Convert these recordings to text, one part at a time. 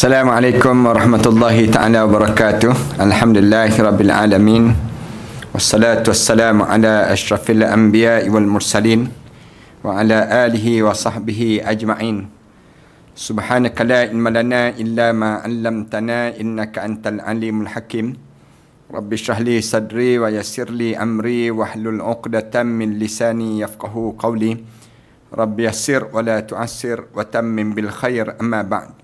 Assalamualaikum warahmatullahi ta'ala wabarakatuh. Alhamdulillahirabbil alamin. Wassalatu wassalamu ala asyrafil anbiya'i wal mursalin wa ala alihi wa sahbihi ajma'in. Subhanaka la ilma lana illa ma 'allamtana innaka antal alimul hakim. Rabbi shrah li sadri wa yassir li amri wahlul 'uqdatam min lisani yafqahu qawli. Rabbi yassir wa la tu'assir wa tammim bil khair, amma ba'd.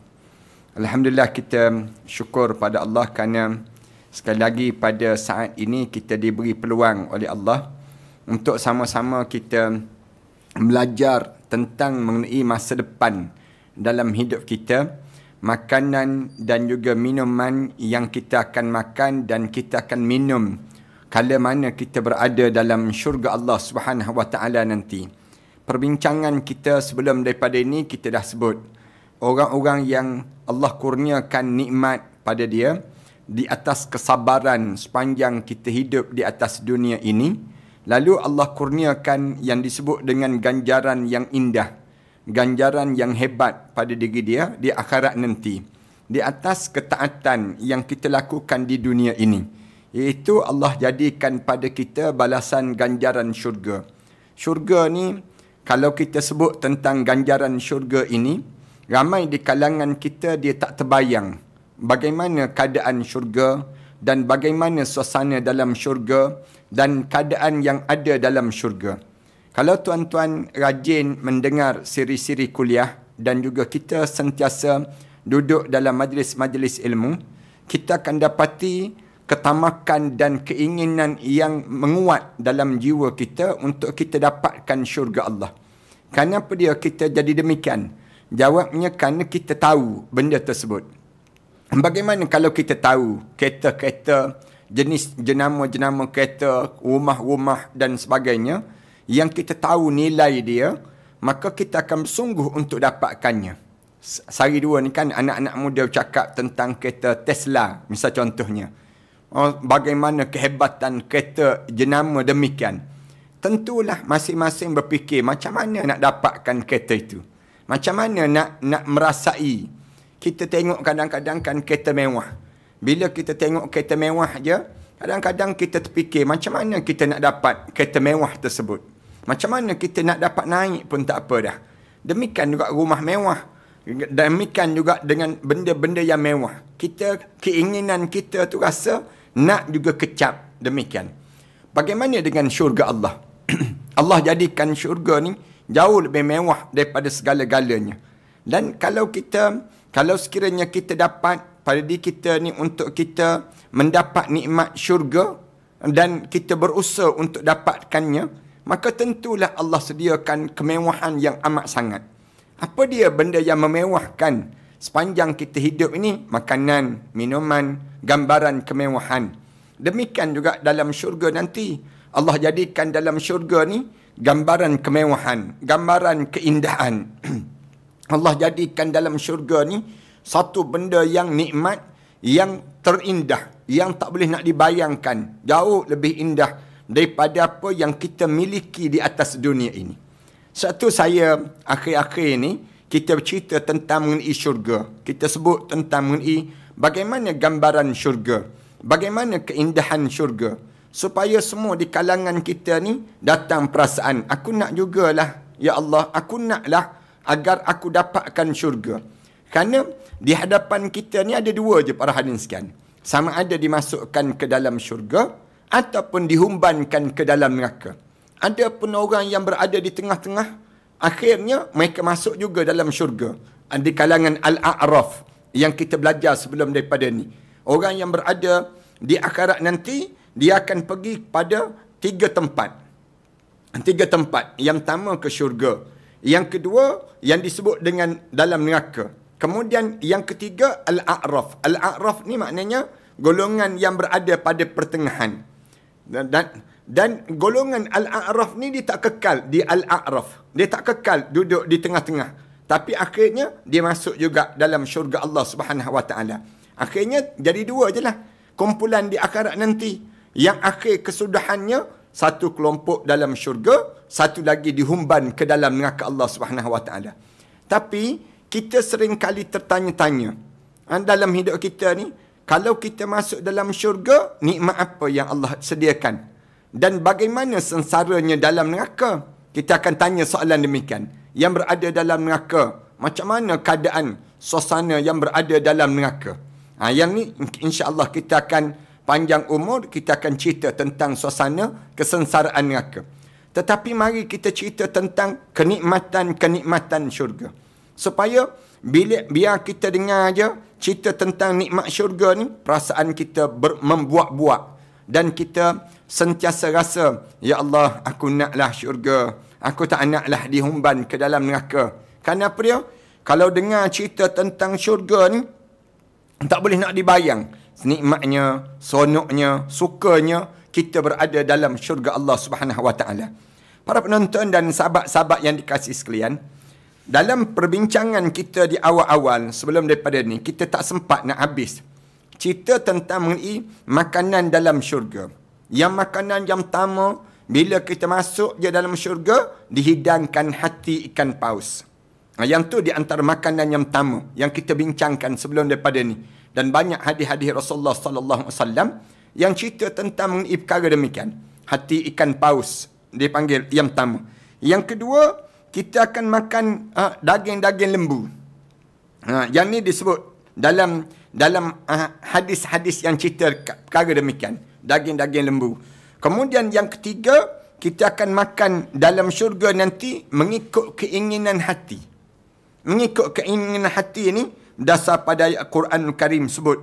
Alhamdulillah, kita syukur pada Allah kerana sekali lagi pada saat ini kita diberi peluang oleh Allah untuk sama-sama kita belajar tentang mengenai masa depan dalam hidup kita, makanan dan juga minuman yang kita akan makan dan kita akan minum kala mana kita berada dalam syurga Allah Subhanahu Wa Taala nanti. Perbincangan kita sebelum daripada ini kita dah sebut orang-orang yang Allah kurniakan nikmat pada dia di atas kesabaran sepanjang kita hidup di atas dunia ini. Lalu Allah kurniakan yang disebut dengan ganjaran yang indah, ganjaran yang hebat pada diri dia di akhirat nanti, di atas ketaatan yang kita lakukan di dunia ini. Iaitu Allah jadikan pada kita balasan ganjaran syurga. Syurga ni, kalau kita sebut tentang ganjaran syurga ini, ramai di kalangan kita dia tak terbayang bagaimana keadaan syurga dan bagaimana suasana dalam syurga dan keadaan yang ada dalam syurga. Kalau tuan-tuan rajin mendengar siri-siri kuliah dan juga kita sentiasa duduk dalam majlis-majlis ilmu, kita akan dapati ketamakan dan keinginan yang menguat dalam jiwa kita untuk kita dapatkan syurga Allah. Kenapa dia kita jadi demikian? Jawabnya kerana kita tahu benda tersebut. Bagaimana kalau kita tahu kereta-kereta, jenis jenama-jenama kereta, rumah-rumah dan sebagainya, yang kita tahu nilai dia, maka kita akan bersungguh untuk dapatkannya. Sehari dua ni kan anak-anak muda cakap tentang kereta Tesla, misal contohnya. Bagaimana kehebatan kereta jenama demikian. Tentulah masing-masing berfikir macam mana nak dapatkan kereta itu. Macam mana nak merasai. Kita tengok kadang-kadang kan kereta mewah. Bila kita tengok kereta mewah je, kadang-kadang kita terfikir macam mana kita nak dapat kereta mewah tersebut. Macam mana kita nak dapat naik pun tak apa dah. Demikian juga rumah mewah. Demikian juga dengan benda-benda yang mewah. Keinginan kita tu rasa nak juga kecap. Demikian. Bagaimana dengan syurga Allah? Allah jadikan syurga ni jauh lebih mewah daripada segala-galanya. Dan kalau sekiranya kita dapat pada diri kita ni untuk kita mendapat nikmat syurga dan kita berusaha untuk dapatkannya, maka tentulah Allah sediakan kemewahan yang amat sangat. Apa dia benda yang memewahkan sepanjang kita hidup ini? Makanan, minuman, gambaran kemewahan. Demikian juga dalam syurga nanti. Allah jadikan dalam syurga ni gambaran kemewahan, gambaran keindahan. Allah jadikan dalam syurga ni satu benda yang nikmat, yang terindah, yang tak boleh nak dibayangkan. Jauh lebih indah daripada apa yang kita miliki di atas dunia ini. Satu saya akhir-akhir ni, kita bercerita tentang mengenai syurga. Kita sebut tentang mengenai bagaimana gambaran syurga, bagaimana keindahan syurga. Supaya semua di kalangan kita ni datang perasaan, aku nak jugalah, ya Allah, aku naklah agar aku dapatkan syurga. Kerana di hadapan kita ni ada dua je para hadirin sekalian. Sama ada dimasukkan ke dalam syurga ataupun dihumbankan ke dalam neraka. Ada pun orang yang berada di tengah-tengah, akhirnya mereka masuk juga dalam syurga. Di kalangan Al-A'raf yang kita belajar sebelum daripada ni. Orang yang berada di akhirat nanti, dia akan pergi pada tiga tempat. Tiga tempat. Yang pertama ke syurga. Yang kedua, yang disebut dengan dalam neraka. Kemudian yang ketiga, Al-A'raf. Al-A'raf ni maknanya golongan yang berada pada pertengahan. Dan golongan Al-A'raf ni dia tak kekal di Al-A'raf. Dia tak kekal duduk di tengah-tengah. Tapi akhirnya, dia masuk juga dalam syurga Allah Subhanahu Wa Taala. Akhirnya, jadi dua je lah. Kumpulan di akhirat nanti. Yang akhir kesudahannya, satu kelompok dalam syurga, satu lagi dihumban ke dalam neraka Allah Subhanahu Wa Taala. Tapi kita sering kali tertanya-tanya, dalam hidup kita ni, kalau kita masuk dalam syurga, nikmat apa yang Allah sediakan? Dan bagaimana sengsaranya dalam neraka? Kita akan tanya soalan demikian. Yang berada dalam neraka, macam mana keadaan suasana yang berada dalam neraka? Yang ni insya-Allah kita akan panjang umur, kita akan cerita tentang suasana kesengsaraan neraka. Tetapi mari kita cerita tentang kenikmatan-kenikmatan syurga. Supaya biar kita dengar aja cerita tentang nikmat syurga ni, perasaan kita membuak-buak. Dan kita sentiasa rasa, ya Allah, aku naklah syurga. Aku tak naklah dihumban ke dalam neraka. Kenapa dia? Kalau dengar cerita tentang syurga ni, tak boleh nak dibayang. Nikmatnya, seronoknya, sukanya kita berada dalam syurga Allah Subhanahu Wa Taala. Para penonton dan sahabat-sahabat yang dikasihi sekalian, dalam perbincangan kita di awal-awal sebelum daripada ni, kita tak sempat nak habis cerita tentang mengenai makanan dalam syurga. Yang makanan yang pertama, bila kita masuk je dalam syurga, dihidangkan hati ikan paus. Yang tu di antara makanan yang pertama yang kita bincangkan sebelum daripada ni. Dan banyak hadis-hadis Rasulullah sallallahu alaihi wasallam yang cerita tentang mengenai perkara demikian. Hati ikan paus dipanggil yang pertama. Yang kedua, kita akan makan daging-daging lembu. Yang ni disebut dalam hadis-hadis yang cerita perkara demikian. Daging-daging lembu. Kemudian yang ketiga, kita akan makan dalam syurga nanti mengikut keinginan hati. Mengikut keinginan hati ini, dasar pada ayat Quran Karim sebut.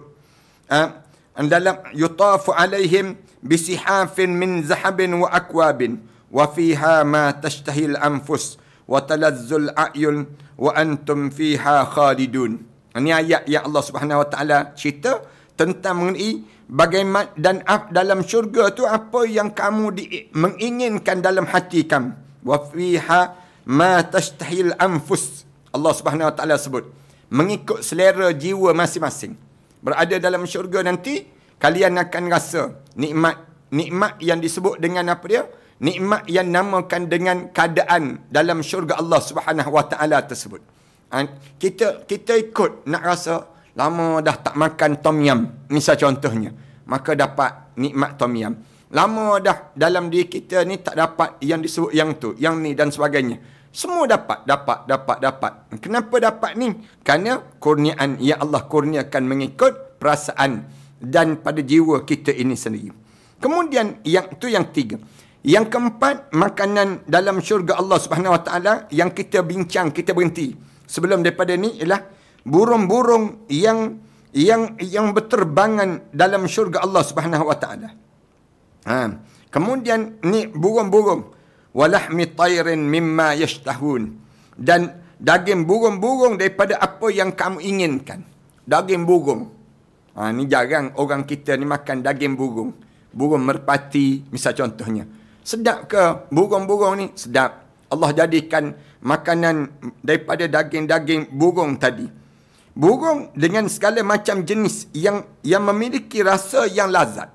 Dalam yutafu alaihim bisihafin min zahabin wa akwabin. Wa fiha ma tashtahil anfus. Wa talazzul a'yun. Wa antum fiha khalidun. Ini ayat yang Allah Subhanahu Wa Taala cerita tentang mengenai bagaimana dan dalam syurga tu apa yang kamu menginginkan dalam hati kamu. Wa fiha ma tashtahil anfus. Allah Subhanahu Wa Taala sebut mengikut selera jiwa masing-masing. Berada dalam syurga nanti, kalian akan rasa nikmat yang disebut dengan apa dia? Nikmat yang namakan dengan keadaan dalam syurga Allah Subhanahu Wa Taala tersebut. Kita ikut nak rasa lama dah tak makan tom yum, misal contohnya, maka dapat nikmat tom yum. Lama dah dalam diri kita ni tak dapat yang disebut yang tu, yang ni dan sebagainya. Semua dapat. Kenapa dapat ni? Kerana kurniaan yang Allah kurniakan mengikut perasaan dan pada jiwa kita ini sendiri. Kemudian yang ketiga. Yang keempat, makanan dalam syurga Allah Subhanahu Wa Taala yang kita bincang, kita berhenti sebelum daripada ni ialah burung-burung yang berterbangan dalam syurga Allah Subhanahu Wa Taala. Kemudian ni burung-burung walahmi tayrin mimma yashtahun, dan daging burung-burung daripada apa yang kamu inginkan. Daging burung. Ni jarang orang kita ni makan daging burung. Burung merpati misal contohnya. Sedap ke burung-burung ni? Sedap. Allah jadikan makanan daripada daging-daging burung tadi. Burung dengan segala macam jenis yang memiliki rasa yang lazat.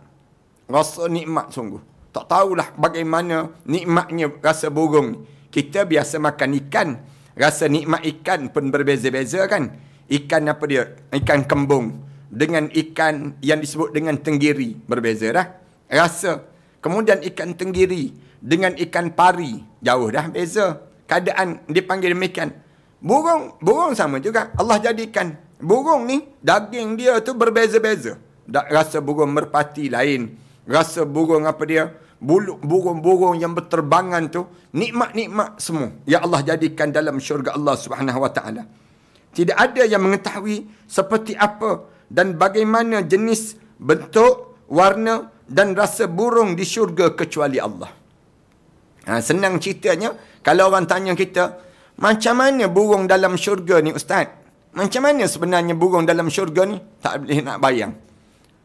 Rasa nikmat sungguh. Tak tahulah bagaimana nikmatnya rasa burung ni. Kita biasa makan ikan. Rasa nikmat ikan pun berbeza-beza kan. Ikan apa dia? Ikan kembung. Dengan ikan yang disebut dengan tenggiri. Berbeza dah. Rasa. Kemudian ikan tenggiri dengan ikan pari. Jauh dah beza. Keadaan dipanggil demikian. Burung sama juga. Allah jadikan. Burung ni, daging dia tu berbeza-beza. Rasa burung merpati lain. Rasa burung apa dia? Burung-burung yang berterbangan tu. Nikmat-nikmat semua. Ya Allah jadikan dalam syurga Allah Subhanahu Wa Taala. Tidak ada yang mengetahui seperti apa dan bagaimana jenis, bentuk, warna dan rasa burung di syurga kecuali Allah. Senang ceritanya, kalau orang tanya kita, macam mana burung dalam syurga ni Ustaz? Macam mana sebenarnya burung dalam syurga ni? Tak boleh nak bayang.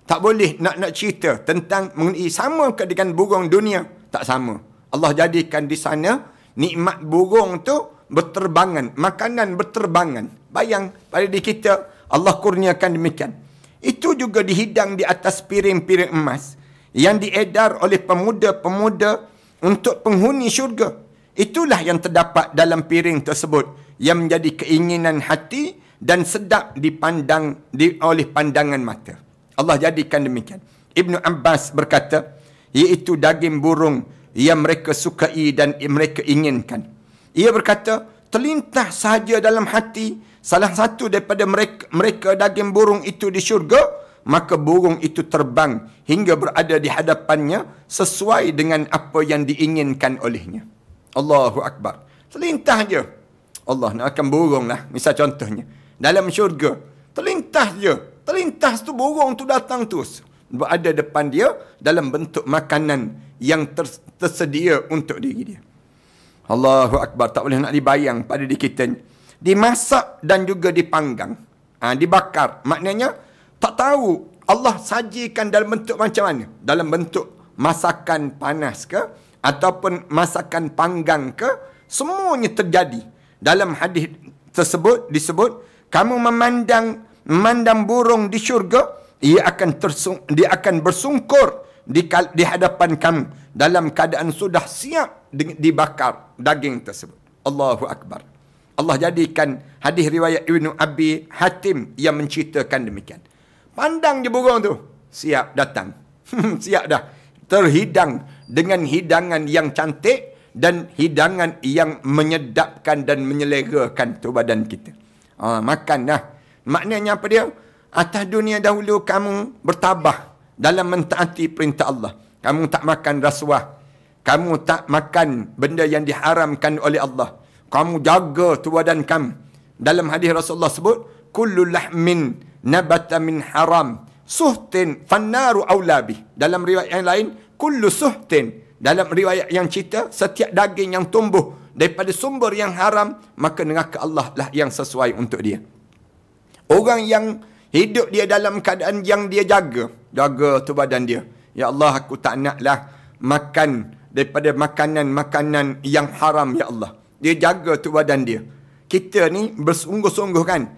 Tak boleh nak cerita tentang mengenai sama ke dengan burung dunia. Tak sama. Allah jadikan di sana nikmat burung tu berterbangan. Makanan berterbangan. Bayang pada diri kita, Allah kurniakan demikian. Itu juga dihidang di atas piring-piring emas yang diedar oleh pemuda-pemuda untuk penghuni syurga. Itulah yang terdapat dalam piring tersebut yang menjadi keinginan hati dan sedap dipandang oleh pandangan mata. Allah jadikan demikian. Ibnu Abbas berkata, iaitu daging burung yang mereka sukai dan mereka inginkan. Ia berkata, terlintas sahaja dalam hati salah satu daripada mereka daging burung itu di syurga, maka burung itu terbang hingga berada di hadapannya sesuai dengan apa yang diinginkan olehnya. Allahu Akbar. Terlintas je. Allah nak akan burung lah. Misal contohnya. Dalam syurga. Terlintas je. Terlintas tu burung tu datang terus. Berada depan dia dalam bentuk makanan yang tersedia untuk diri dia. Allahu Akbar. Tak boleh nak dibayang pada diri kita ni. Dimasak dan juga dipanggang. Dibakar. Maknanya, tak tahu Allah sajikan dalam bentuk macam mana. Dalam bentuk masakan panas ke, ataupun masakan panggang ke, semuanya terjadi. Dalam hadis tersebut disebut, kamu memandang burung di syurga, dia akan bersungkur di hadapan kamu dalam keadaan sudah siap dibakar daging tersebut. Allahu Akbar. Allah jadikan hadis riwayat Ibnu Abi Hatim yang menceritakan demikian. Pandang je burung tu, siap datang. Siap dah. Terhidang dengan hidangan yang cantik dan hidangan yang menyedapkan dan menyelerakan tu badan kita. Makan dah. Maknanya apa dia? Atas dunia dahulu kamu bertabah dalam mentaati perintah Allah. Kamu tak makan rasuah. Kamu tak makan benda yang diharamkan oleh Allah. Kamu jaga tu badan kamu. Dalam hadis Rasulullah sebut, kullu lahmin nabata min haram suhtin fannaru aulabi. Dalam riwayat yang lain, kullu suhtin. Dalam riwayat yang cerita, setiap daging yang tumbuh daripada sumber yang haram, maka neraka Allah lah yang sesuai untuk dia. Orang yang hidup dia dalam keadaan yang dia jaga tu badan dia. Ya Allah, aku tak naklah makan daripada makanan-makanan yang haram, ya Allah. Dia jaga tu badan dia. Kita ni bersungguh-sungguh kan.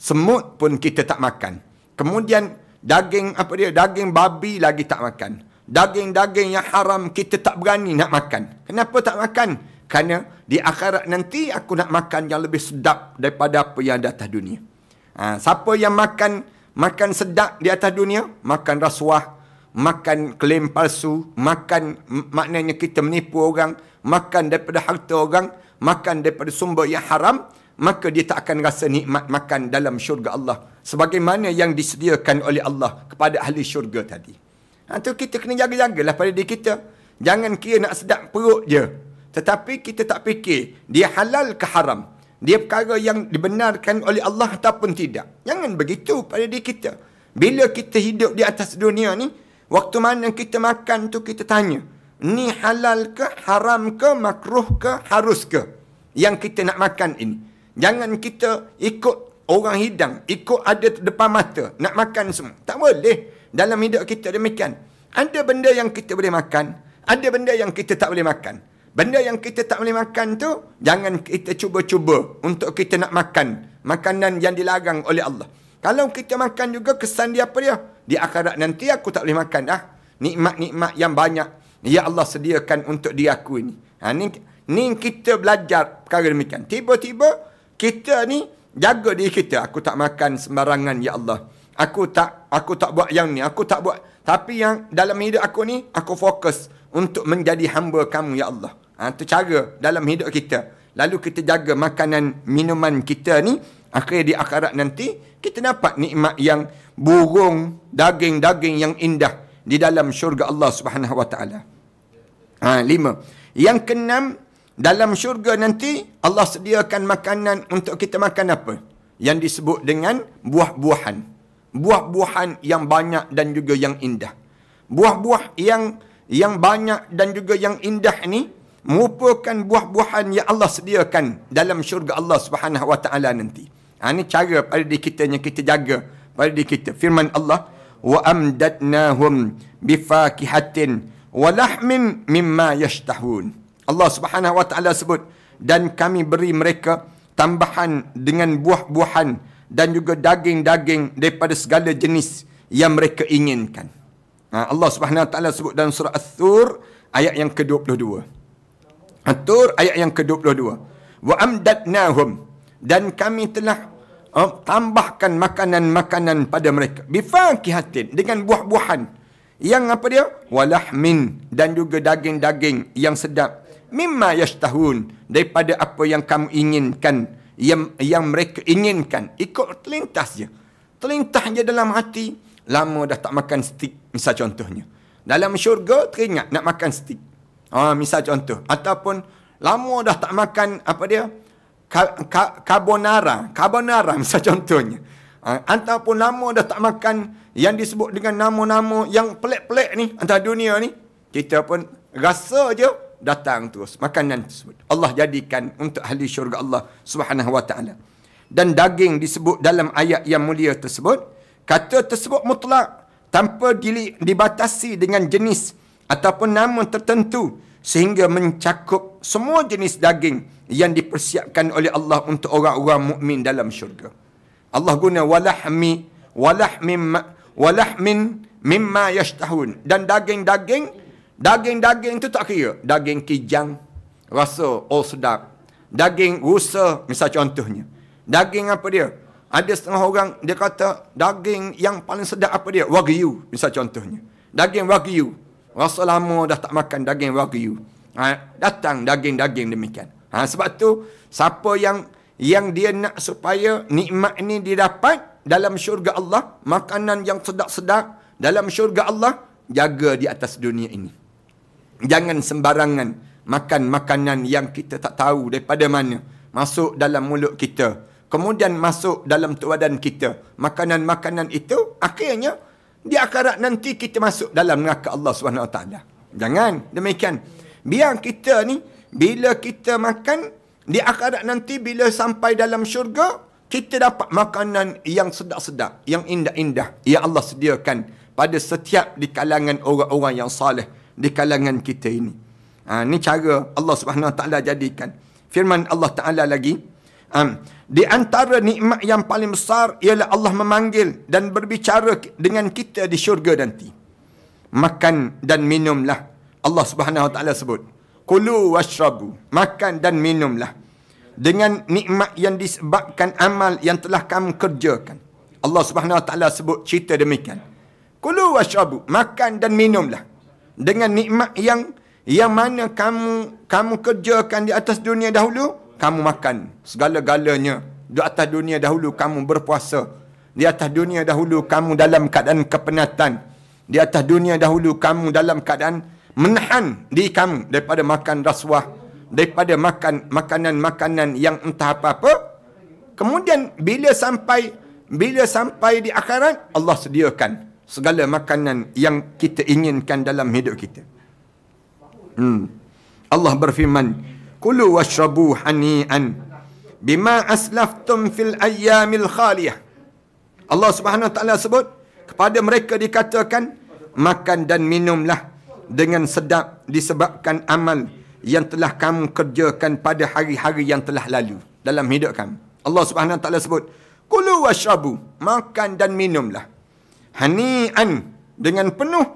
Semut pun kita tak makan. Kemudian daging daging babi lagi tak makan. Daging-daging yang haram kita tak berani nak makan. Kenapa tak makan? Kerana di akhirat nanti aku nak makan yang lebih sedap daripada apa yang ada atas dunia. Siapa yang makan sedap di atas dunia, makan rasuah, makan klaim palsu, makan maknanya kita menipu orang, makan daripada harta orang, makan daripada sumber yang haram, maka dia tak akan rasa nikmat makan dalam syurga Allah sebagaimana yang disediakan oleh Allah kepada ahli syurga tadi. Tu kita kena jaga-jagalah pada diri kita. Jangan kira nak sedap perut je, tetapi kita tak fikir dia halal ke haram, dia perkara yang dibenarkan oleh Allah ataupun tidak. Jangan begitu pada diri kita. Bila kita hidup di atas dunia ni, waktu mana kita makan tu kita tanya, ni halal ke, haram ke, makruh ke, harus ke yang kita nak makan ini. Jangan kita ikut orang hidang, ikut ada depan mata, nak makan semua. Tak boleh. Dalam hidup kita demikian. Ada benda yang kita boleh makan, ada benda yang kita tak boleh makan. Benda yang kita tak boleh makan tu, jangan kita cuba-cuba untuk kita nak makan makanan yang dilarang oleh Allah. Kalau kita makan juga, kesan dia apa dia? Di akhirat nanti aku tak boleh makan dah. Nikmat-nikmat yang banyak ya Allah sediakan untuk diri aku ini. Ni kita belajar perkara demikian. Tiba-tiba kita ni jaga diri kita. Aku tak makan sembarangan, ya Allah. Aku tak buat yang ni, aku tak buat. Tapi yang dalam hidup aku ni, aku fokus untuk menjadi hamba kamu, ya Allah. Itu cara dalam hidup kita. Lalu kita jaga makanan, minuman kita ni. Akhirnya di akhirat nanti, kita dapat nikmat yang burung, daging-daging yang indah di dalam syurga Allah Subhanahu Wa Taala. 5. Yang keenam, dalam syurga nanti Allah sediakan makanan untuk kita makan apa? Yang disebut dengan buah-buahan. Buah-buahan yang banyak dan juga yang indah. Buah-buah yang banyak dan juga yang indah ni merupakan buah-buahan yang Allah sediakan dalam syurga Allah Subhanahu Wa Taala nanti. Ini cara pada diri kita yang kita jaga pada diri kita. Firman Allah, wa amdatnahum bifakihatin wa lahmin mimma yashtahun. Allah Subhanahu Wa Taala sebut, dan kami beri mereka tambahan dengan buah-buahan dan juga daging-daging daripada segala jenis yang mereka inginkan. Allah Subhanahu Wa Taala sebut dalam surah At-Tur ayat yang ke-22. At-Tur ayat yang ke-22. Wa amdatnahum, dan kami telah tambahkan makanan-makanan pada mereka. Bifakihatin, dengan buah-buahan. Yang apa dia? Walahmin, dan juga daging-daging yang sedap. Mimma yashtahun, daripada apa yang kamu inginkan, yang mereka inginkan. Ikut terlintas je. Terlintas je dalam hati. Lama dah tak makan steak, misal contohnya. Dalam syurga teringat nak makan steak. Misal contoh. Ataupun lama dah tak makan apa dia? Carbonara misal contohnya. Ataupun lama dah tak makan yang disebut dengan nama-nama yang pelik-pelik ni antara dunia ni. Kita pun rasa je datang terus makanan tersebut. Allah jadikan untuk ahli syurga Allah Subhanahu wa taala. Dan daging disebut dalam ayat yang mulia tersebut, kata tersebut mutlak tanpa dibatasi dengan jenis ataupun nama tertentu sehingga mencakup semua jenis daging yang dipersiapkan oleh Allah untuk orang-orang mukmin dalam syurga. Allah guna walahmin mimma yashtahun, dan daging-daging tu tak kira daging kijang rasa sedap, daging rusa misal contohnya. Daging apa dia? Ada setengah orang dia kata daging yang paling sedap apa dia? Wagyu misal contohnya. Daging wagyu. Rasa lama dah tak makan daging wagyu. Datang daging-daging demikian. Sebab tu siapa yang dia nak supaya nikmat ini didapat dalam syurga Allah, makanan yang sedap-sedap dalam syurga Allah, jaga di atas dunia ini. Jangan sembarangan makan makanan yang kita tak tahu daripada mana masuk dalam mulut kita, kemudian masuk dalam badan kita. Makanan-makanan itu akhirnya di akhirat nanti kita masuk dalam neraka Allah SWT. Jangan demikian. Biar kita ni, bila kita makan, di akhirat nanti bila sampai dalam syurga, kita dapat makanan yang sedap-sedap, yang indah-indah, yang Allah sediakan pada setiap di kalangan orang-orang yang saleh di kalangan kita ini. Ini cara Allah SWT jadikan. Firman Allah Ta'ala lagi, di antara nikmat yang paling besar ialah Allah memanggil dan berbicara dengan kita di syurga nanti. Makan dan minumlah. Allah Subhanahu Wa Taala sebut, kulu washrabu, makan dan minumlah dengan nikmat yang disebabkan amal yang telah kamu kerjakan. Allah Subhanahu Wa Taala sebut cerita demikian. Kulu washrabu, makan dan minumlah dengan nikmat yang mana kamu kerjakan di atas dunia dahulu. Kamu makan segala-galanya di atas dunia dahulu. Kamu berpuasa di atas dunia dahulu. Kamu dalam keadaan kepenatan di atas dunia dahulu. Kamu dalam keadaan menahan diri kamu daripada makan rasuah, daripada makan makanan-makanan yang entah apa-apa. Kemudian bila sampai di akhirat, Allah sediakan segala makanan yang kita inginkan dalam hidup kita. Allah berfirman, kulu washrabu hani'an bima aslaftum fil ayyamil khaliyah. Allah Subhanahu Wa Taala sebut kepada mereka dikatakan, makan dan minumlah dengan sedap disebabkan amal yang telah kamu kerjakan pada hari-hari yang telah lalu dalam hidup kamu. Allah Subhanahu Wa Taala sebut, kulu washrabu, makan dan minumlah hani'an, dengan penuh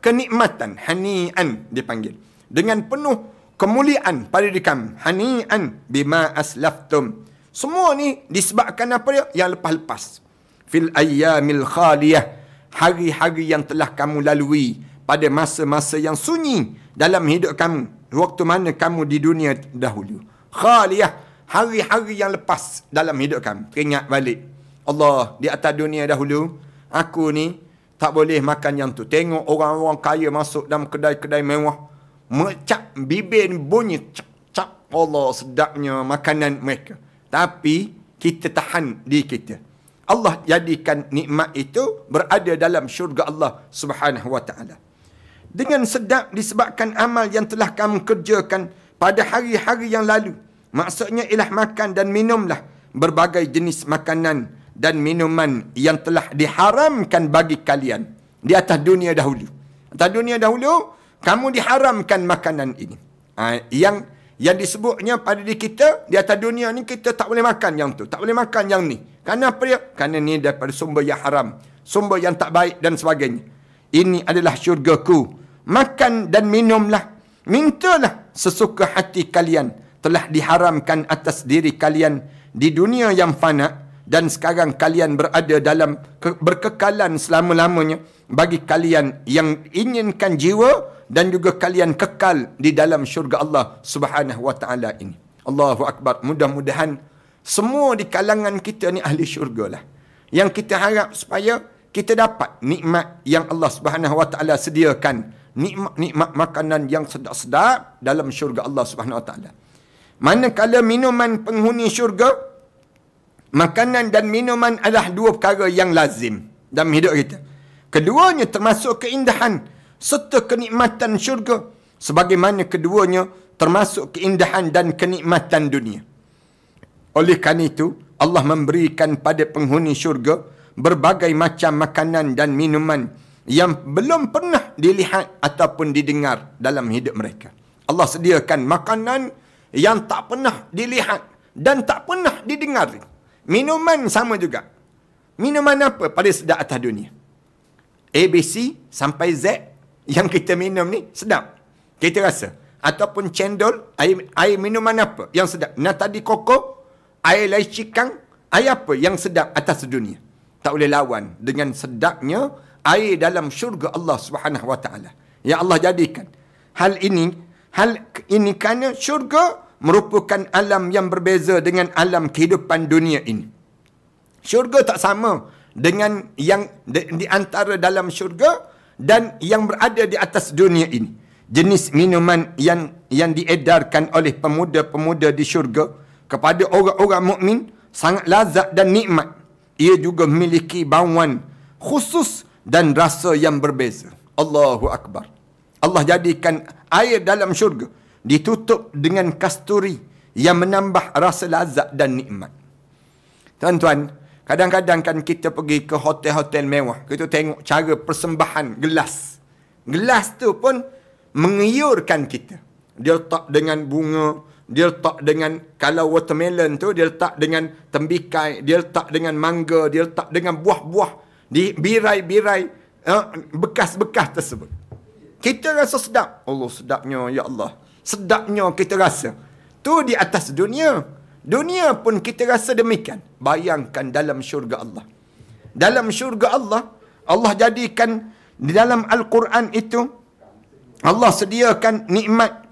kenikmatan. Hani'an dipanggil dengan penuh kemuliaan pada diri kamu. Hani'an bima aslaftum. Semua ni disebabkan apa dia? Yang lepas-lepas. Fil ayyamil khaliyah, hari-hari yang telah kamu lalui pada masa-masa yang sunyi dalam hidup kamu, waktu mana kamu di dunia dahulu. Khaliyah, hari-hari yang lepas dalam hidup kamu. Teringat balik, Allah, di atas dunia dahulu, aku ni tak boleh makan yang tu. Tengok orang-orang kaya masuk dalam kedai-kedai mewah, mecap bibir bunyi cap-cap, Allah sedapnya makanan mereka. Tapi kita tahan diri kita. Allah jadikan nikmat itu berada dalam syurga Allah Subhanahu Wa Taala. Dengan sedap disebabkan amal yang telah kamu kerjakan pada hari-hari yang lalu. Maksudnya ialah makan dan minumlah berbagai jenis makanan dan minuman yang telah diharamkan bagi kalian di atas dunia dahulu. Atas dunia dahulu, kamu diharamkan makanan ini. Yang disebutnya pada diri kita, di atas dunia ni kita tak boleh makan yang tu, tak boleh makan yang ni. Kerana apa dia? Kerana ni daripada sumber yang haram, sumber yang tak baik dan sebagainya. Ini adalah syurgaku. Makan dan minumlah, mintalah sesuka hati kalian, telah diharamkan atas diri kalian di dunia yang fana, dan sekarang kalian berada dalam berkekalan selama-lamanya bagi kalian yang inginkan jiwa, dan juga kalian kekal di dalam syurga Allah Subhanahu wa taala ini. Allahu akbar. Mudah-mudahan semua di kalangan kita ni ahli syurga lah. Yang kita harap supaya kita dapat nikmat yang Allah Subhanahu wa taala sediakan, nikmat-nikmat makanan yang sedap-sedap dalam syurga Allah Subhanahu wa taala. Manakala minuman penghuni syurga, makanan dan minuman adalah dua perkara yang lazim dalam hidup kita. Keduanya termasuk keindahan serta kenikmatan syurga, sebagaimana keduanya termasuk keindahan dan kenikmatan dunia. Oleh kerana itu, Allah memberikan pada penghuni syurga berbagai macam makanan dan minuman yang belum pernah dilihat ataupun didengar dalam hidup mereka. Allah sediakan makanan yang tak pernah dilihat dan tak pernah didengar. Minuman sama juga. Minuman apa pada sedap atas dunia? ABC sampai Z yang kita minum ni sedap. Kita rasa. Ataupun cendol, air minuman apa yang sedap? Nata di koko, air laici kang, air apa yang sedap atas dunia? Tak boleh lawan dengan sedapnya air dalam syurga Allah Subhanahu wa taala. Ya Allah jadikan hal ini kerana syurga merupakan alam yang berbeza dengan alam kehidupan dunia ini. Syurga tak sama dengan yang di antara dalam syurga dan yang berada di atas dunia ini. Jenis minuman yang diedarkan oleh pemuda-pemuda di syurga kepada orang-orang mukmin sangat lazat dan nikmat. Ia juga memiliki bauan khusus dan rasa yang berbeza. Allahu akbar. Allah jadikan air dalam syurga ditutup dengan kasturi yang menambah rasa lazat dan nikmat. Tuan-tuan, kadang-kadang kan kita pergi ke hotel-hotel mewah, kita tengok cara persembahan gelas. Gelas tu pun mengiurkan kita. Dia letak dengan bunga, dia letak dengan, kalau watermelon tu, dia letak dengan tembikai, dia letak dengan mangga, dia letak dengan buah-buah, di birai-birai bekas-bekas tersebut. Kita rasa sedap. Allah, sedapnya, ya Allah. Sedapnya kita rasa. Tu di atas dunia. Dunia pun kita rasa demikian. Bayangkan dalam syurga Allah. Dalam syurga Allah, Allah jadikan di dalam Al-Quran itu, Allah sediakan nikmat.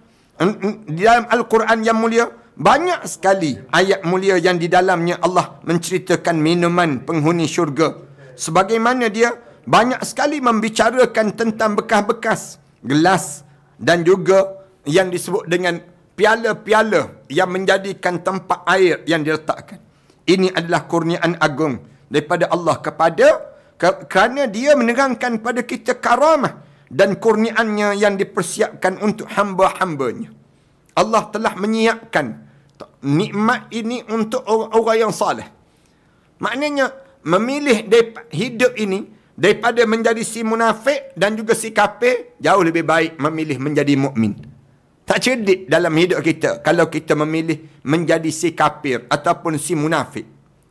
Di dalam Al-Quran yang mulia, banyak sekali ayat mulia yang di dalamnya Allah menceritakan minuman penghuni syurga. Sebagaimana dia banyak sekali membicarakan tentang bekas-bekas gelas dan juga yang disebut dengan piala-piala yang menjadikan tempat air yang diletakkan. Ini adalah kurniaan agung daripada Allah kerana dia menerangkan pada kita karamah dan kurniaannya yang dipersiapkan untuk hamba-hambanya. Allah telah menyiapkan nikmat ini untuk orang-orang yang saleh. Maknanya memilih hidup ini daripada menjadi si munafik dan juga si kafir, jauh lebih baik memilih menjadi mukmin. Tak cerdik dalam hidup kita kalau kita memilih menjadi si kafir ataupun si munafik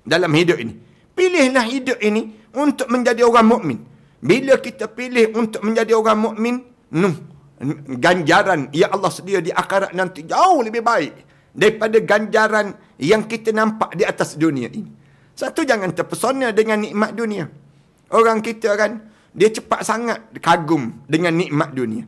dalam hidup ini. Pilihlah hidup ini untuk menjadi orang mukmin. Bila kita pilih untuk menjadi orang mukmin, ganjaran yang Allah sedia di akhirat nanti jauh lebih baik daripada ganjaran yang kita nampak di atas dunia ini. Satu, jangan terpesona dengan nikmat dunia. Orang kita kan, dia cepat sangat kagum dengan nikmat dunia.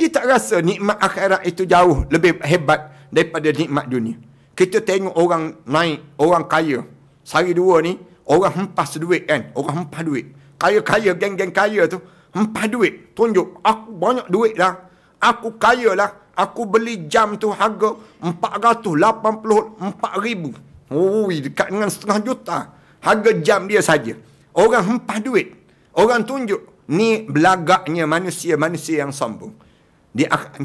Dia tak rasa nikmat akhirat itu jauh lebih hebat daripada nikmat dunia. Kita tengok orang naik, orang kaya. Sehari dua ni, orang hempas duit kan. Orang hempas duit. Kaya-kaya, geng-geng kaya tu, hempas duit. Tunjuk, aku banyak duit lah. Aku kaya lah. Aku beli jam tu harga 484,000. Oh, dekat dengan 500,000 juta. Harga jam dia saja. Orang hempah duit. Orang tunjuk. Ni belagaknya manusia-manusia yang sombong.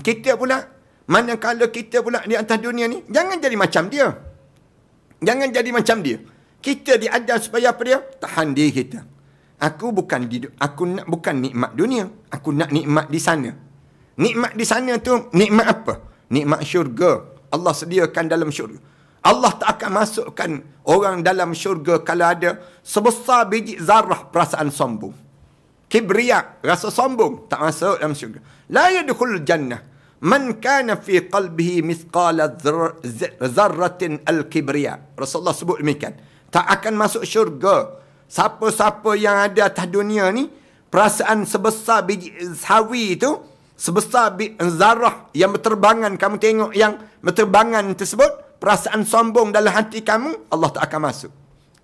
Kita pula, manakala kita pula di atas dunia ni, jangan jadi macam dia. Jangan jadi macam dia. Kita diajar supaya apa dia? Tahan diri kita. Aku bukan nikmat dunia. Aku nak nikmat di sana. Nikmat di sana tu, nikmat apa? Nikmat syurga. Allah sediakan dalam syurga. Allah tak akan masukkan orang dalam syurga kalau ada sebesar biji zarah perasaan sombong. Kibriya, rasa sombong, tak masuk dalam syurga. La yadkhulul jannah Man kana fi qalbihi mithqala zarratin al-kibriya. Rasulullah sebut demikian. Tak akan masuk syurga siapa-siapa yang ada atas dunia ni, perasaan sebesar biji sawi itu, sebesar zarah yang berterbangan, kamu tengok yang berterbangan tersebut, perasaan sombong dalam hati kamu, Allah tak akan masuk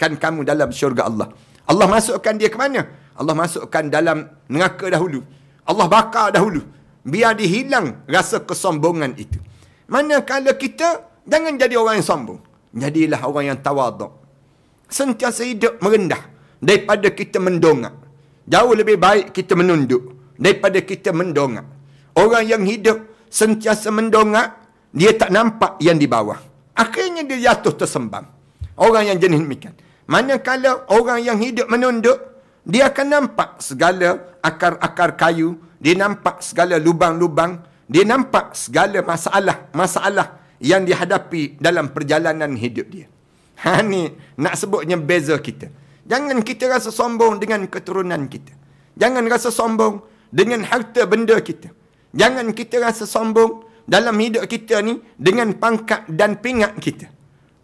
kan kamu dalam syurga Allah. Allah masukkan dia ke mana? Allah masukkan dalam neraka dahulu. Allah bakar dahulu, biar dia hilang rasa kesombongan itu. Manakala kita jangan jadi orang yang sombong, jadilah orang yang tawaduk, sentiasa hidup merendah daripada kita mendongak. Jauh lebih baik kita menunduk daripada kita mendongak. Orang yang hidup sentiasa mendongak, dia tak nampak yang di bawah, akhirnya dia jatuh tersembam. Orang yang jenis demikian. Manakala orang yang hidup menunduk, dia akan nampak segala akar-akar kayu, dia nampak segala lubang-lubang, dia nampak segala masalah yang dihadapi dalam perjalanan hidup dia. Ni nak sebutnya beza kita. Jangan kita rasa sombong dengan keturunan kita. Jangan rasa sombong dengan harta benda kita. Jangan kita rasa sombong dalam hidup kita ni dengan pangkat dan pingat kita.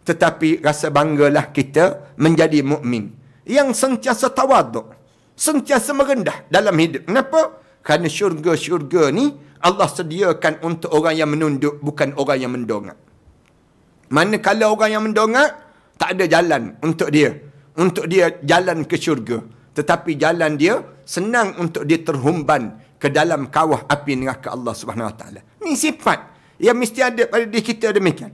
Tetapi rasa banggalah kita menjadi mukmin yang sentiasa tawaduk, sentiasa merendah dalam hidup. Kenapa? Kerana syurga-syurga ni Allah sediakan untuk orang yang menunduk, bukan orang yang mendongak. Manakala orang yang mendongak, tak ada jalan untuk dia jalan ke syurga. Tetapi jalan dia senang untuk dia terhumban ke dalam kawah api neraka Allah Subhanahu Wa Taala. Ni sifat yang mesti ada pada diri kita demikian.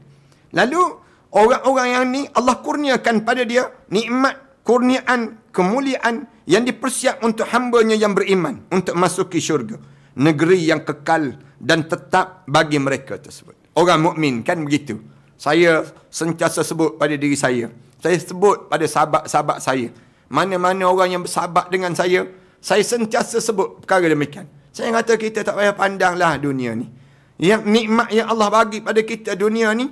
Lalu orang-orang yang ni Allah kurniakan pada dia nikmat, kurniaan, kemuliaan yang dipersiap untuk hamba-Nya yang beriman untuk masuki syurga, negeri yang kekal dan tetap bagi mereka tersebut. Orang mukmin kan begitu. Saya sentiasa sebut pada diri saya sebut pada sahabat-sahabat saya, mana-mana orang yang bersahabat dengan saya sentiasa sebut perkara demikian. Saya kata kita tak payah pandanglah dunia ni. Yang nikmat yang Allah bagi pada kita dunia ni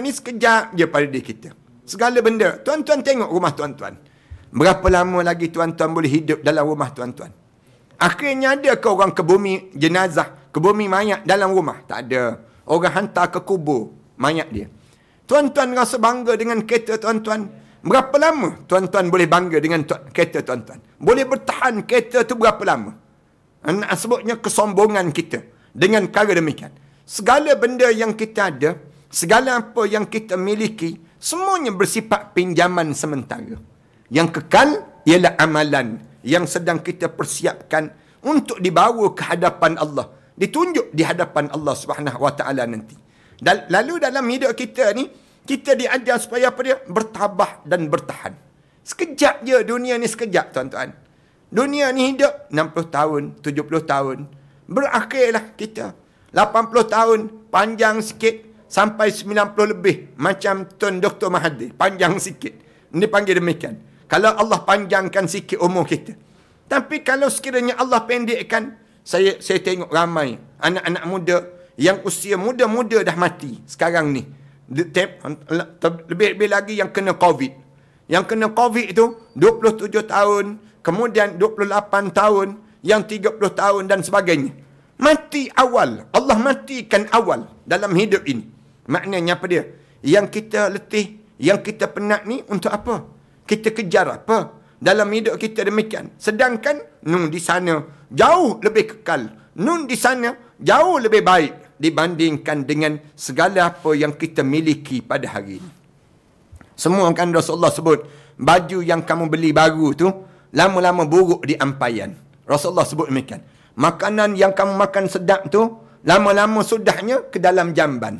sekejap je pada diri kita. Segala benda. Tuan-tuan tengok rumah tuan-tuan. Berapa lama lagi tuan-tuan boleh hidup dalam rumah tuan-tuan? Akhirnya ada ke orang ke bumi jenazah, ke bumi mayat dalam rumah? Tak ada. Orang hantar ke kubur mayat dia. Tuan-tuan rasa bangga dengan kereta tuan-tuan. Berapa lama tuan-tuan boleh bangga dengan kereta tuan-tuan? Boleh bertahan kereta tu berapa lama? Nak sebutnya kesombongan kita dengan cara demikian. Segala benda yang kita ada, segala apa yang kita miliki, semuanya bersifat pinjaman sementara. Yang kekal ialah amalan yang sedang kita persiapkan untuk dibawa ke hadapan Allah, ditunjuk di hadapan Allah Subhanahu Wa Taala nanti. Lalu dalam hidup kita ni, kita diajar supaya apa dia? Bertabah dan bertahan. Sekejap je dunia ni, sekejap tuan-tuan. Dunia ni hidup 60 tahun, 70 tahun. Berakhirlah kita. 80 tahun, panjang sikit, sampai 90 lebih. Macam Tuan Dr. Mahathir, panjang sikit. Ini panggil demikian. Kalau Allah panjangkan sikit umur kita. Tapi kalau sekiranya Allah pendekkan, saya tengok ramai anak-anak muda yang usia muda-muda dah mati sekarang ni. Lebih-lebih lagi yang kena COVID. Yang kena COVID itu 27 tahun, kemudian 28 tahun, yang 30 tahun dan sebagainya. Mati awal. Allah matikan awal dalam hidup ini. Maknanya apa dia? Yang kita letih, yang kita penat ni untuk apa? Kita kejar apa? Dalam hidup kita demikian. Sedangkan nun di sana jauh lebih kekal. Nun di sana jauh lebih baik dibandingkan dengan segala apa yang kita miliki pada hari ini. Semua kan Rasulullah sebut, baju yang kamu beli baru tu lama-lama buruk di ampaian. Rasulullah sebut demikian. Makanan yang kamu makan sedap tu lama-lama sudahnya ke dalam jamban.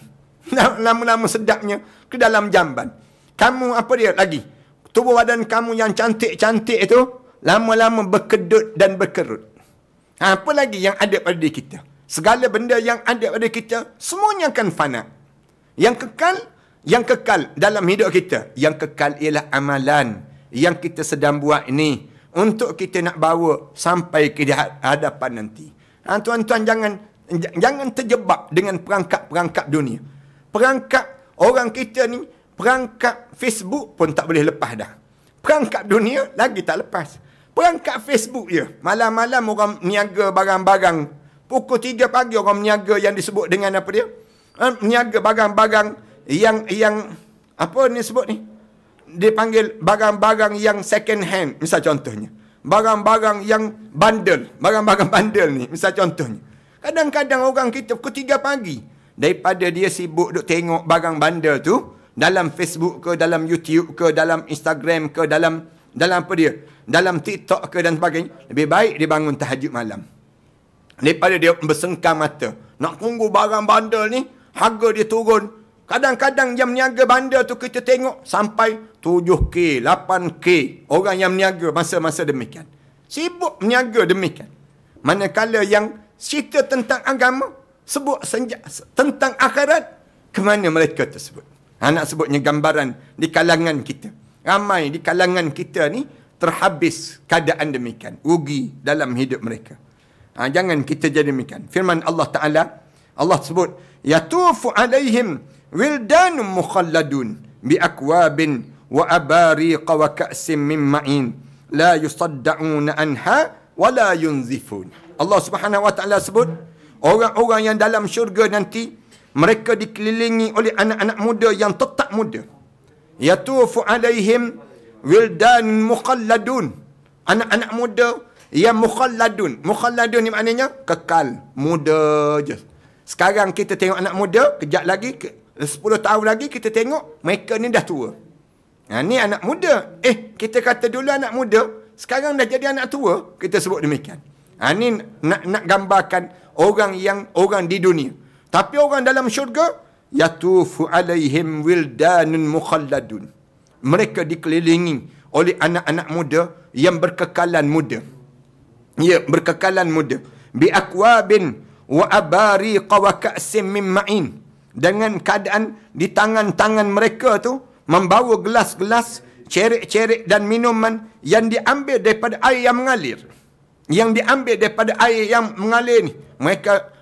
Lama-lama sedapnya ke dalam jamban. Kamu apa dia lagi? Tubuh badan kamu yang cantik-cantik itu lama-lama berkedut dan berkerut. Apa lagi yang ada pada diri kita? Segala benda yang ada pada kita semuanya akan fana. Yang kekal dalam hidup kita, yang kekal ialah amalan yang kita sedang buat ini untuk kita nak bawa sampai ke hadapan nanti. Tuan-tuan jangan terjebak dengan perangkap-perangkap dunia. Perangkap orang kita ni, perangkap Facebook pun tak boleh lepas dah. Perangkap dunia lagi tak lepas. Perangkap Facebook je. Malam-malam orang niaga barang-barang Pukul 3 pagi orang meniaga yang disebut dengan apa dia? Meniaga barang-barang yang apa ni sebut ni? Dia panggil barang-barang yang second hand. Misal contohnya. Barang-barang yang bundle. Barang-barang bundle ni. Misal contohnya. Kadang-kadang orang kita pukul 3 pagi. Daripada dia sibuk duk tengok barang bundle tu. Dalam Facebook ke, dalam YouTube ke, dalam Instagram ke, dalam apa dia? Dalam TikTok ke dan sebagainya. Lebih baik dia bangun tahajud malam. Daripada dia bersengkam mata. Nak tunggu barang bandel ni, harga dia turun. Kadang-kadang yang meniaga bandel tu kita tengok sampai 7K, 8K. Orang yang meniaga masa-masa demikian. Sibuk meniaga demikian. Manakala yang cerita tentang agama, sebut tentang akhirat, ke mana mereka tersebut? Nak sebutnya gambaran di kalangan kita. Ramai di kalangan kita ni terhabis keadaan demikian. Rugi dalam hidup mereka. Jangan kita jadi demikian. Firman Allah Ta'ala, Allah sebut, yatufu alaihim wildanum mukhalladun biakwabin wa abariqa wa ka'sim min ma'in la yusadda'una anha wa la yunzifun. Allah Subhanahu Wa Ta'ala sebut, orang-orang yang dalam syurga nanti, mereka dikelilingi oleh anak-anak muda yang tetap muda. Yatufu alaihim wildan mukhalladun. Anak-anak muda yang mukhalladun. Mukhalladun ni maknanya kekal. Muda je. Sekarang kita tengok anak muda. Kejap lagi, 10 tahun lagi kita tengok mereka ni dah tua. Ni anak muda. Kita kata dulu anak muda. Sekarang dah jadi anak tua. Kita sebut demikian. Ni nak gambarkan orang di dunia. Tapi orang dalam syurga, yatufu alaihim wildanun mukhalladun. Mereka dikelilingi oleh anak-anak muda yang berkekalan muda. Ya, berkekalan muda. Biakwabin wa abariqa wa ka'sim min ma'in. Dengan keadaan di tangan-tangan mereka tu membawa gelas-gelas, cerek-cerek dan minuman yang diambil daripada air yang mengalir. Yang diambil daripada air yang mengalir ni.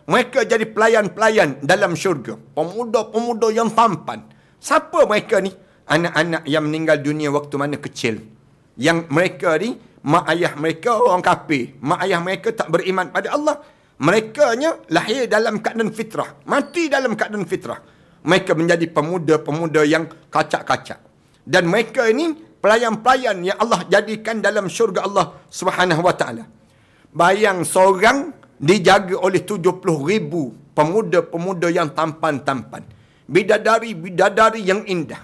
Mereka jadi pelayan-pelayan dalam syurga. Pemuda-pemuda yang tampan. Siapa mereka ni? Anak-anak yang meninggal dunia waktu mana kecil. Yang mereka ni, mak ayah mereka orang kafir. Mak ayah mereka tak beriman pada Allah. Merekanya lahir dalam keadaan fitrah. Mati dalam keadaan fitrah. Mereka menjadi pemuda-pemuda yang kacak-kacak. Dan mereka ini pelayan-pelayan yang Allah jadikan dalam syurga Allah Subhanahu Wa Ta'ala. Bayang seorang dijaga oleh 70,000 pemuda-pemuda yang tampan-tampan. Bidadari-bidadari yang indah.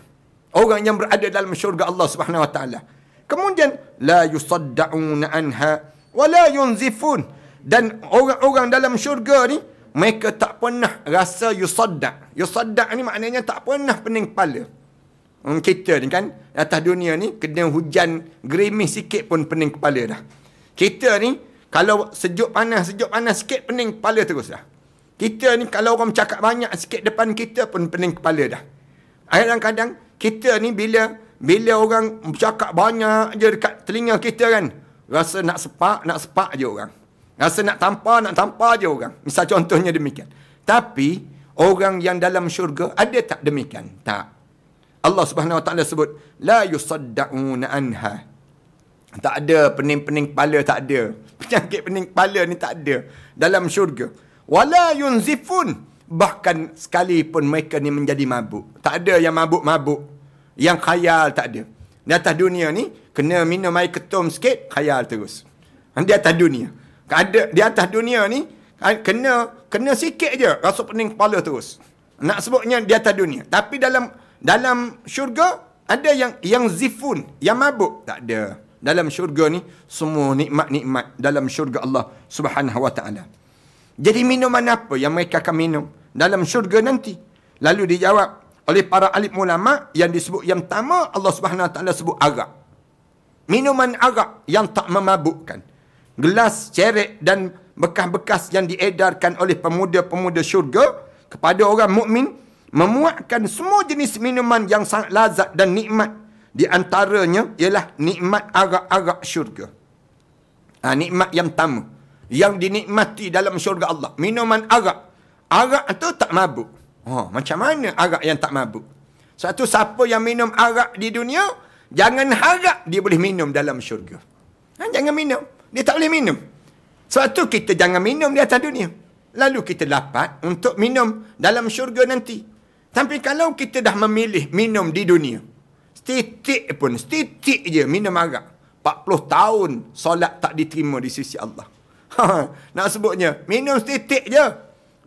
Orang yang berada dalam syurga Allah Subhanahu Wa Ta'ala. Kemudian, la yusadda'una anha wa la yunzifun. Dan orang-orang dalam syurga ni, mereka tak pernah rasa yusadda'. Yusadda' ni maknanya tak pernah pening kepala. Kita ni kan, atas dunia ni, kena hujan gerimis sikit pun pening kepala dah. Kita ni, kalau sejuk panas sikit, pening kepala terus dah. Kita ni, kalau orang bercakap banyak sikit depan kita pun pening kepala dah. Kadang-kadang, kita ni bila orang bercakap banyak je dekat telinga kita kan, rasa nak sepak je orang. Rasa nak tampar je orang. Misal contohnya demikian. Tapi, orang yang dalam syurga, ada tak demikian? Tak. Allah Subhanahu Wa Ta'ala sebut, la yusadda'una anha. Tak ada pening-pening kepala, tak ada. Penyakit pening kepala ni tak ada dalam syurga. Wala yunzifun. Bahkan sekalipun mereka ni menjadi mabuk. Tak ada yang mabuk-mabuk. Yang khayal tak ada. Di atas dunia ni, kena minum air ketum sikit, khayal terus. Di atas dunia. Di atas dunia ni, kena sikit je, rasa pening kepala terus. Nak sebutnya di atas dunia. Tapi dalam syurga, ada yang zifun, yang mabuk. Tak ada. Dalam syurga ni, semua nikmat-nikmat dalam syurga Allah Subhanahu Wa Ta'ala. Jadi minuman apa yang mereka akan minum dalam syurga nanti? Lalu dijawab oleh para alim ulama yang disebut yang pertama, Allah Subhanahu Wa Ta'ala sebut arak. Minuman arak yang tak memabukkan. Gelas, cerek dan bekas-bekas yang diedarkan oleh pemuda-pemuda syurga kepada orang mukmin memuatkan semua jenis minuman yang sangat lazat dan nikmat. Di antaranya ialah nikmat arak-arak syurga. Nikmat yang pertama yang dinikmati dalam syurga Allah, minuman arak. Arak itu tak mabuk. Macam mana arak yang tak mabuk? Satu, siapa yang minum arak di dunia, jangan harap dia boleh minum dalam syurga. Jangan minum. Dia tak boleh minum. Sebab tu kita jangan minum di atas dunia. lalu kita dapat untuk minum dalam syurga nanti. Tapi kalau kita dah memilih minum di dunia, setitik je minum arak, 40 tahun solat tak diterima di sisi Allah. Nak sebutnya, minum setitik je,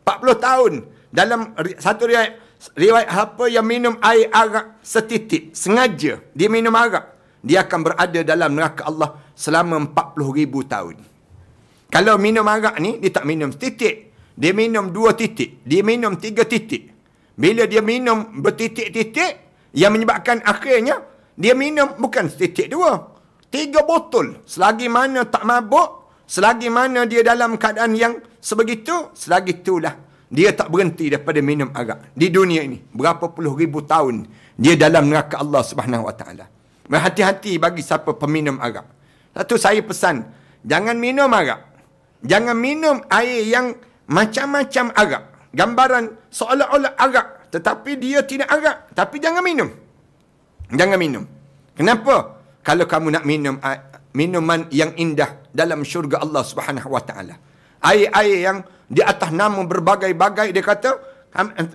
40 tahun. Dalam satu riwayat apa yang minum air arak setitik, sengaja dia minum arak, dia akan berada dalam neraka Allah selama 40,000 tahun. Kalau minum arak ni, dia tak minum setitik. Dia minum 2 titik. Dia minum 3 titik. Bila dia minum bertitik-titik, yang menyebabkan akhirnya, dia minum bukan setitik 2, 3 botol. Selagi mana tak mabuk, selagi mana dia dalam keadaan yang sebegitu, selagi itulah dia tak berhenti daripada minum arak. Di dunia ini, berapa puluh ribu tahun, dia dalam neraka Allah Subhanahu Wa Taala. Berhati-hati bagi siapa peminum arak. Satu saya pesan, jangan minum arak. Jangan minum air yang macam-macam arak. Gambaran seolah-olah arak, tetapi dia tidak arak. Tapi jangan minum. Jangan minum. Kenapa? Kalau kamu nak minum minuman yang indah dalam syurga Allah Subhanahu Wa Taala. Air-air yang di atas nama berbagai-bagai, dia kata,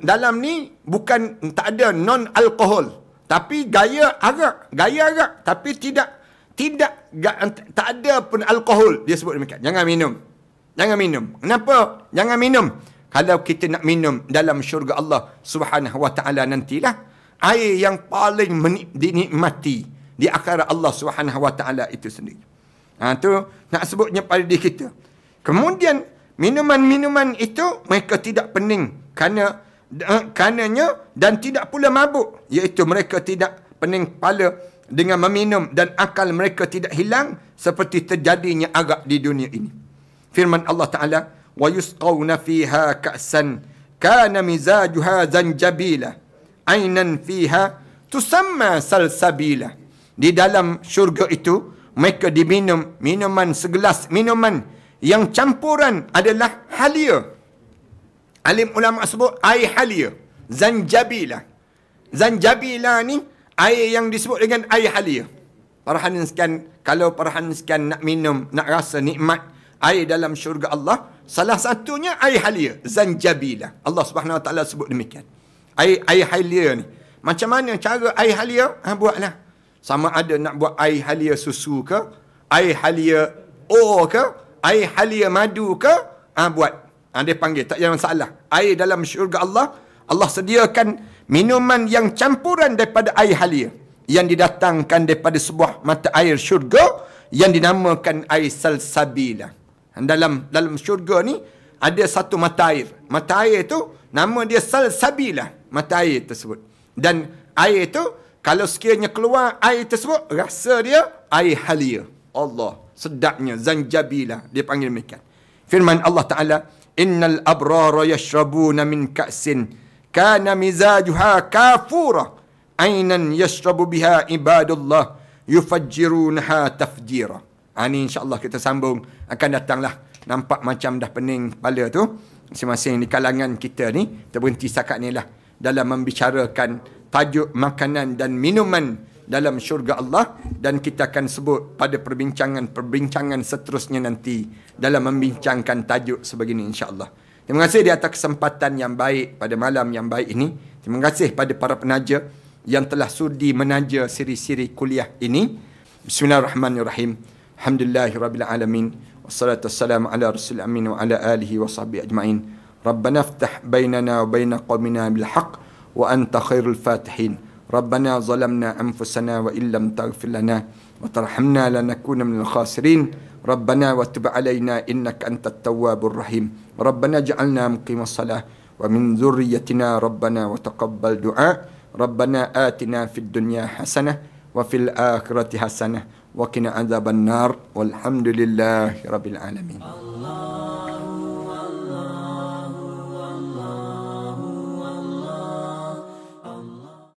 dalam ni bukan, tak ada non-alkohol. Tapi gaya arak. Tapi tak ada pun alkohol. Dia sebut demikian. Jangan minum. Jangan minum. Kenapa? Jangan minum. Kalau kita nak minum dalam syurga Allah Subhanahu Wa Taala nantilah, air yang paling dinikmati di akhirat Allah Subhanahu Wa Taala itu sendiri. Tu nak sebutnya pada diri kita. Kemudian minuman-minuman itu mereka tidak pening karenanya dan tidak pula mabuk, iaitu mereka tidak pening kepala dengan meminum dan akal mereka tidak hilang seperti terjadinya arak di dunia ini. Firman Allah Ta'ala, وَيُسْقَوْنَ فِيهَا كَأْسًا كَانَ مِزَاجُهَا زَنْجَبِيلًا عَيْنًا فِيهَا تُسَمَّى سَلْسَبِيلًا. Di dalam syurga itu, mereka diminum minuman, segelas minuman yang campuran adalah halia. Alim ulama sebut air halia. Zanjabila. Zanjabila ni air yang disebut dengan air halia. Parahan sekian, kalau parahan sekian nak minum, nak rasa nikmat air dalam syurga Allah, salah satunya air halia, zanjabila. Allah Subhanahu Wa Taala sebut demikian. Air halia ni. Macam mana cara air halia? Buatlah. Sama ada nak buat air halia susu ke, air halia ke, air halia madu ke, buat. Dia panggil, tak ada masalah. Air dalam syurga Allah, Allah sediakan minuman yang campuran daripada air halia, yang didatangkan daripada sebuah mata air syurga yang dinamakan air salsabila. Dalam syurga ni ada satu mata air. Mata air tu nama dia salsabila, mata air tersebut. Dan air tu, kalau sekiranya keluar air tersebut, rasa dia air halia. Allah, sedapnya, zanjabila, dia panggil demikian. Firman Allah Ta'ala, innal abrara yashrabuna min ka'sin kana mizajuha kafura ainan yashrabu biha ibadullah yufajjirunaha tafjira. Ini insyaAllah kita sambung, akan datanglah. Nampak macam dah pening kepala tu, masing-masing di kalangan kita ni, kita berhenti setakat ni lah dalam membicarakan tajuk makanan dan minuman dalam syurga Allah, dan kita akan sebut pada perbincangan seterusnya nanti dalam membincangkan tajuk sebegini insya-Allah. Terima kasih di atas kesempatan yang baik pada malam yang baik ini. Terima kasih pada para penaja yang telah sudi menaja siri-siri kuliah ini. Bismillahirrahmanirrahim. Alhamdulillahirabbil alamin. Wassalatu wassalamu ala rasulil amin wa ala alihi wa sahbihi ajma'in. Rabbana iftah bainana wa bain qaumina bil haqq wa anta khairul fatihin. Rabbana zalamna anfusana wa illam taghfir lana wa tarhamna lanakuna minal khasirin. Rabbana wa tub alaina innaka antat tawwabur rahim. Rabbana ja'alna muqimas salah wa min dhurriyyatina rabbana wa taqabbal du'a. Rabbana atina fid dunya hasanah wa fil akhirati hasanah wa qina adzaban nar. Walhamdulillahi rabbil alamin.